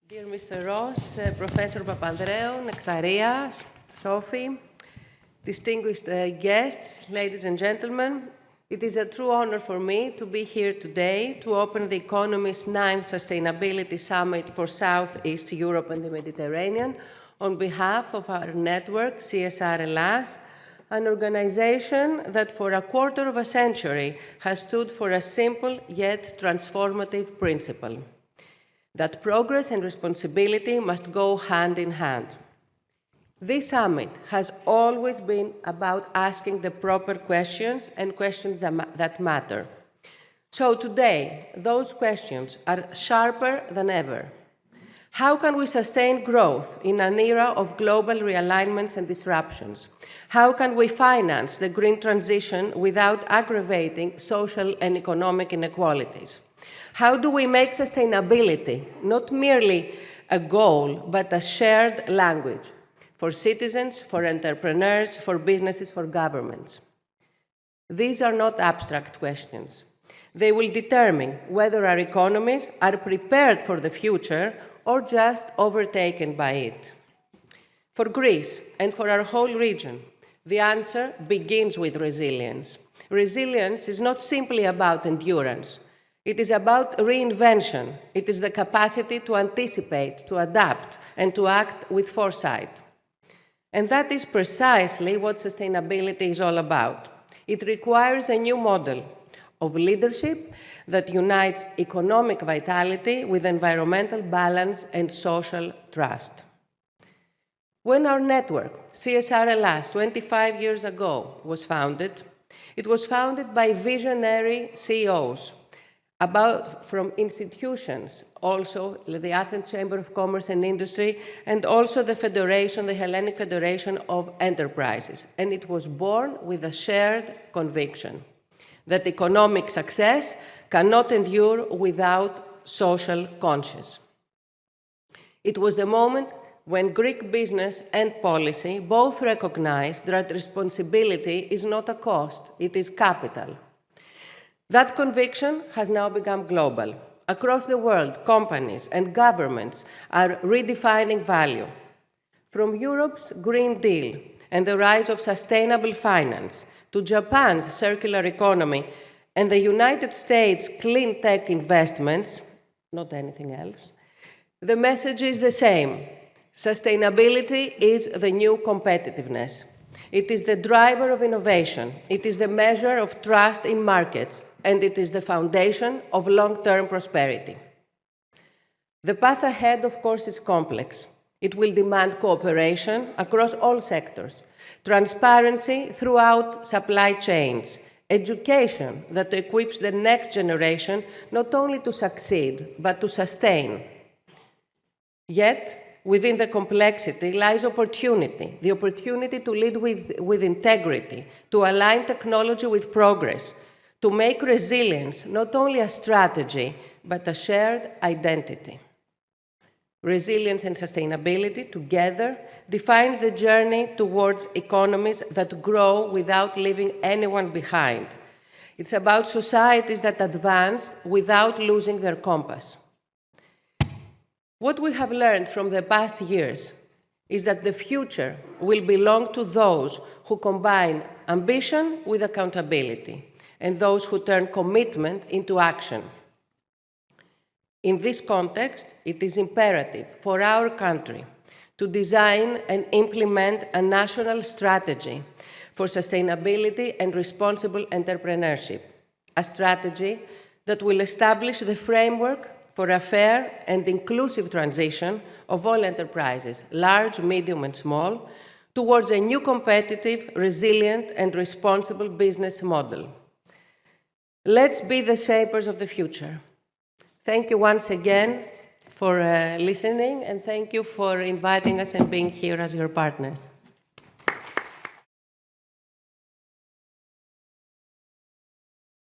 Dear Mr. Ross, Professor Papandreou, Nectaria, Sophie, distinguished guests, ladies and gentlemen, it is a true honor for me to be here today to open the Economist 9th Sustainability Summit for Southeast Europe and the Mediterranean on behalf of our network, CSR Hellas, an organization that for a quarter of a century has stood for a simple yet transformative principle, that progress and responsibility must go hand in hand. This summit has always been about asking the proper questions and questions that matter. So today, those questions are sharper than ever. How can we sustain growth in an era of global realignments and disruptions? How can we finance the green transition without aggravating social and economic inequalities? How do we make sustainability not merely a goal, but a shared language for citizens, for entrepreneurs, for businesses, for governments? These are not abstract questions. They will determine whether our economies are prepared for the future or just overtaken by it. For Greece and for our whole region, the answer begins with resilience. Resilience is not simply about endurance. It is about reinvention. It is the capacity to anticipate, to adapt, and to act with foresight. And that is precisely what sustainability is all about. It requires a new model of leadership that unites economic vitality with environmental balance and social trust. When our network, CSR Hellas, 25 years ago was founded, it was founded by visionary CEOs from institutions, also the Athens Chamber of Commerce and Industry, and also the Federation, the Hellenic Federation of Enterprises. And it was born with a shared conviction that economic success cannot endure without social conscience. It was the moment when Greek business and policy both recognized that responsibility is not a cost, it is capital. That conviction has now become global. Across the world, companies and governments are redefining value. From Europe's Green Deal and the rise of sustainable finance to Japan's circular economy and the United States' clean tech investments, not anything else, the message is the same. Sustainability is the new competitiveness. It is the driver of innovation. It is the measure of trust in markets, and it is the foundation of long-term prosperity. The path ahead, of course, is complex. It will demand cooperation across all sectors, transparency throughout supply chains, education that equips the next generation not only to succeed, but to sustain. Yet, within the complexity lies opportunity, the opportunity to lead with integrity, to align technology with progress, to make resilience not only a strategy, but a shared identity. Resilience and sustainability together define the journey towards economies that grow without leaving anyone behind. It's about societies that advance without losing their compass. What we have learned from the past years is that the future will belong to those who combine ambition with accountability and those who turn commitment into action. In this context, it is imperative for our country to design and implement a national strategy for sustainability and responsible entrepreneurship, a strategy that will establish the framework for a fair and inclusive transition of all enterprises, large, medium, and small, towards a new competitive, resilient, and responsible business model. Let's be the shapers of the future. Thank you once again for listening, and thank you for inviting us and being here as your partners.